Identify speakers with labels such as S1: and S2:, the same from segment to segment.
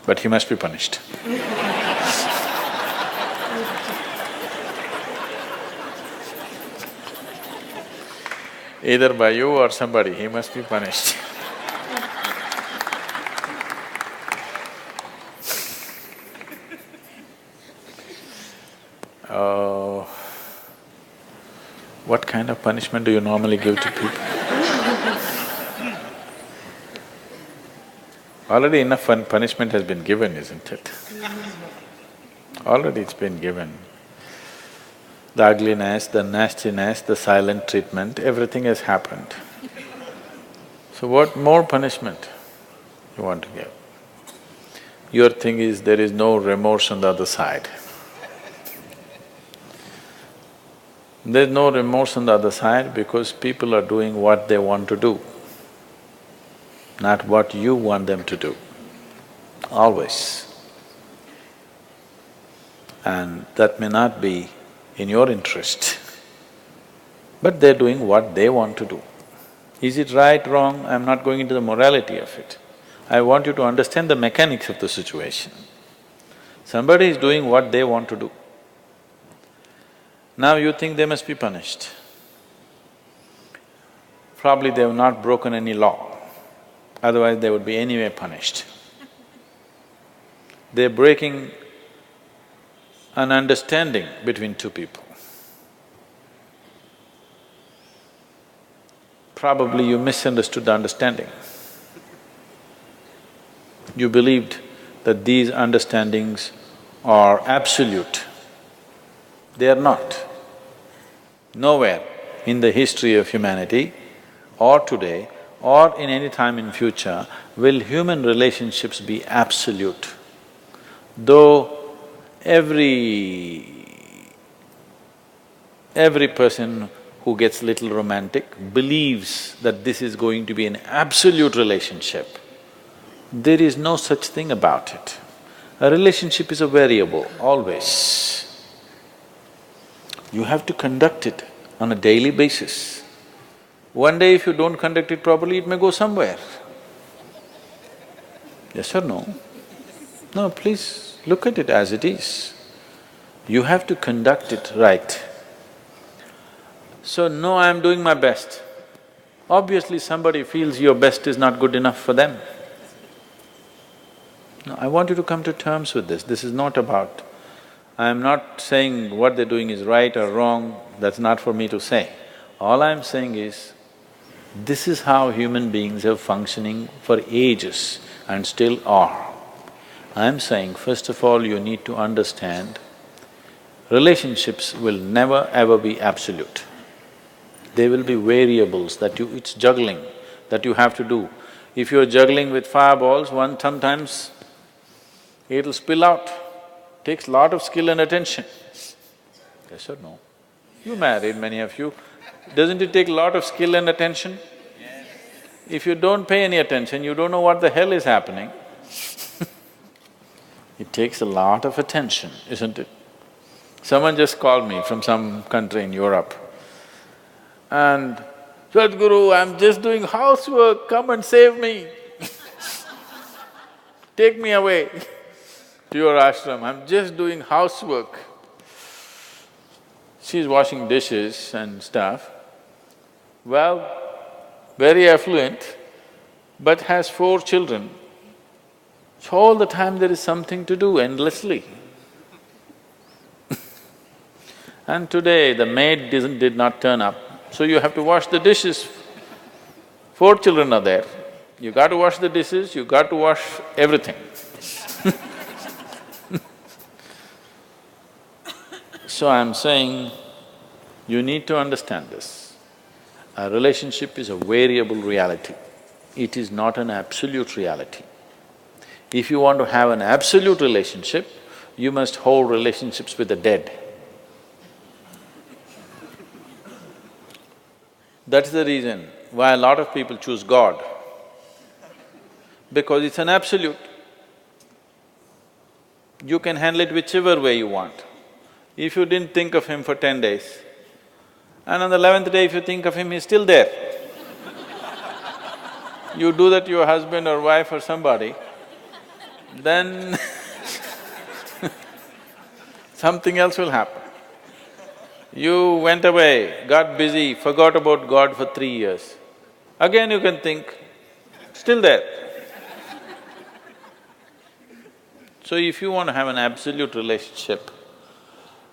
S1: but he must be punished. Either by you or somebody, he must be punished. Oh, what kind of punishment do you normally give to people? Already enough punishment has been given, isn't it? Already it's been given. The ugliness, the nastiness, the silent treatment, everything has happened. So what more punishment you want to give? Your thing is there is no remorse on the other side. There's no remorse on the other side because people are doing what they want to do, not what you want them to do, always. And that may not be in your interest, but they're doing what they want to do. Is it right, wrong? I'm not going into the morality of it. I want you to understand the mechanics of the situation. Somebody is doing what they want to do. Now you think they must be punished. Probably they have not broken any law, otherwise they would be anyway punished. They're breaking an understanding between two people. Probably you misunderstood the understanding. You believed that these understandings are absolute. They are not. Nowhere in the history of humanity or today or in any time in future will human relationships be absolute. Though every person who gets little romantic believes that this is going to be an absolute relationship, there is no such thing about it. A relationship is a variable, always. You have to conduct it on a daily basis. One day if you don't conduct it properly, it may go somewhere. Yes or no? No, please look at it as it is. You have to conduct it right. So, no, I'm doing my best. Obviously somebody feels your best is not good enough for them. No, I want you to come to terms with this. This is not about… I'm not saying what they're doing is right or wrong, that's not for me to say. All I'm saying is, this is how human beings are functioning for ages and still are. I'm saying, first of all, you need to understand, relationships will never ever be absolute. There will be variables that it's juggling that you have to do. If you're juggling with fireballs, sometimes it'll spill out. Takes lot of skill and attention. Yes or no? You married, many of you. Doesn't it take a lot of skill and attention? Yes. If you don't pay any attention, you don't know what the hell is happening. It takes a lot of attention, isn't it? Someone just called me from some country in Europe and, "Sadhguru, I'm just doing housework, come and save me." Take me away to your ashram, I'm just doing housework. She's washing dishes and stuff. Well, very affluent, but has 4 children. So all the time there is something to do endlessly. And today the maid did not turn up, so you have to wash the dishes. 4 children are there, you got to wash the dishes, you got to wash everything. So I'm saying, you need to understand this. A relationship is a variable reality. It is not an absolute reality. If you want to have an absolute relationship, you must hold relationships with the dead. That's the reason why a lot of people choose God, because it's an absolute. You can handle it whichever way you want. If you didn't think of him for 10 days, and on the 11th day if you think of him, he's still there. You do that to your husband or wife or somebody, then something else will happen. You went away, got busy, forgot about God for 3 years. Again you can think, still there. So if you want to have an absolute relationship,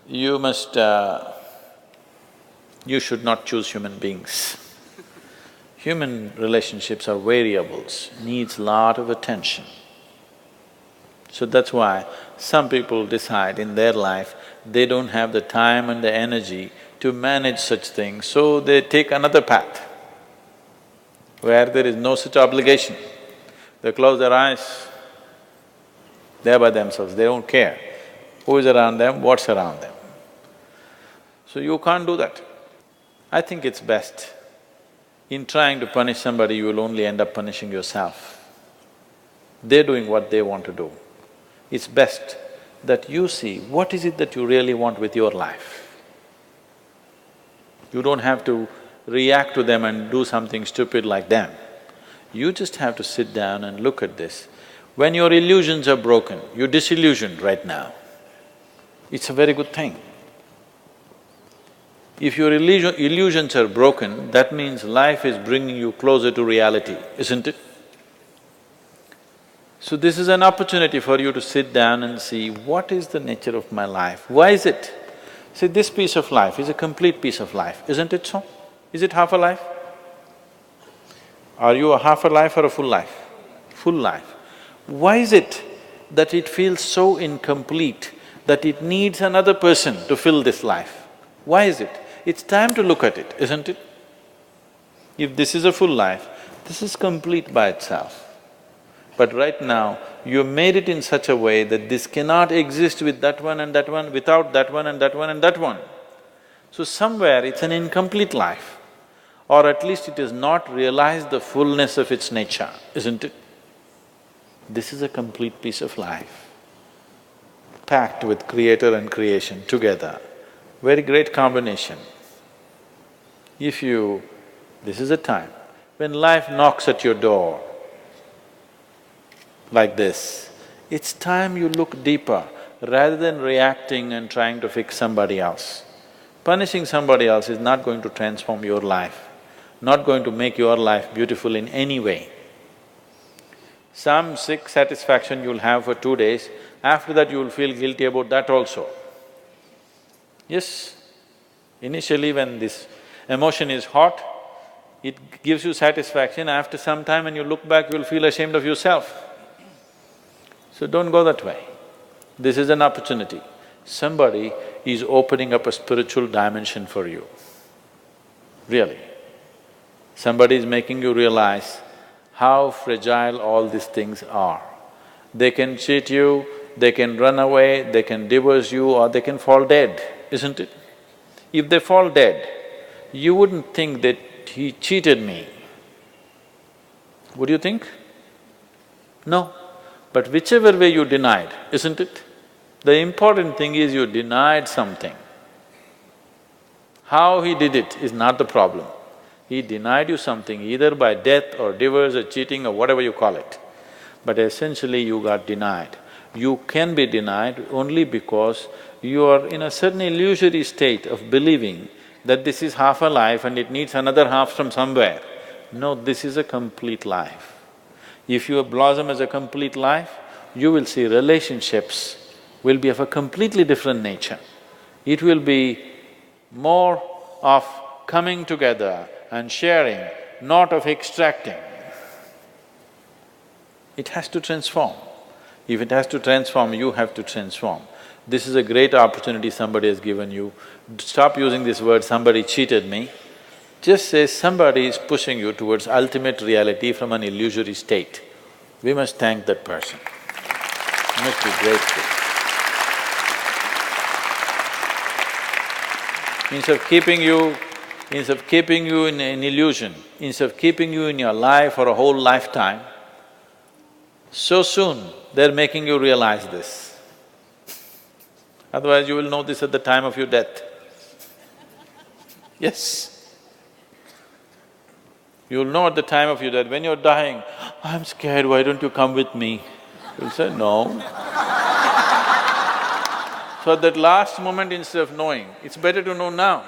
S1: you must… you should not choose human beings. Human relationships are variables, needs lot of attention. So that's why some people decide in their life they don't have the time and the energy to manage such things, so they take another path where there is no such obligation. They close their eyes, they're by themselves, they don't care who is around them, what's around them. So you can't do that. I think it's best, in trying to punish somebody, you will only end up punishing yourself. They're doing what they want to do. It's best that you see what is it that you really want with your life. You don't have to react to them and do something stupid like them. You just have to sit down and look at this. When your illusions are broken, you're disillusioned right now, it's a very good thing. If your illusions are broken, that means life is bringing you closer to reality, isn't it? So this is an opportunity for you to sit down and see, what is the nature of my life? Why is it? See, this piece of life is a complete piece of life, isn't it so? Is it half a life? Are you a half a life or a full life? Full life. Why is it that it feels so incomplete that it needs another person to fill this life? Why is it? It's time to look at it, isn't it? If this is a full life, this is complete by itself. But right now, you made it in such a way that this cannot exist with that one and that one, without that one and that one and that one. So somewhere it's an incomplete life, or at least it has not realized the fullness of its nature, isn't it? This is a complete piece of life, packed with creator and creation together. Very great combination. If you… this is a time when life knocks at your door like this, it's time you look deeper rather than reacting and trying to fix somebody else. Punishing somebody else is not going to transform your life, not going to make your life beautiful in any way. Some sick satisfaction you'll have for 2 days, after that you'll feel guilty about that also. Yes, initially when this emotion is hot, it gives you satisfaction. After some time when you look back, you'll feel ashamed of yourself. So don't go that way. This is an opportunity. Somebody is opening up a spiritual dimension for you, really. Somebody is making you realize how fragile all these things are. They can cheat you, they can run away, they can divorce you, or they can fall dead, isn't it? If they fall dead, you wouldn't think that he cheated me. Would you think? No. But whichever way you denied, isn't it? The important thing is you denied something. How he did it is not the problem. He denied you something either by death or divorce or cheating or whatever you call it. But essentially you got denied. You can be denied only because you are in a certain illusory state of believing that this is half a life and it needs another half from somewhere. No, this is a complete life. If you blossom as a complete life, you will see relationships will be of a completely different nature. It will be more of coming together and sharing, not of extracting. It has to transform. If it has to transform, you have to transform. This is a great opportunity somebody has given you. Stop using this word, somebody cheated me. Just say somebody is pushing you towards ultimate reality from an illusory state. We must thank that person. We must be grateful. Instead of keeping you in an illusion, instead of keeping you in your life for a whole lifetime, so soon they're making you realize this. Otherwise you will know this at the time of your death. Yes. You'll know at the time of your death, when you're dying, I'm scared, why don't you come with me? You'll say, no. So at that last moment, instead of knowing, it's better to know now.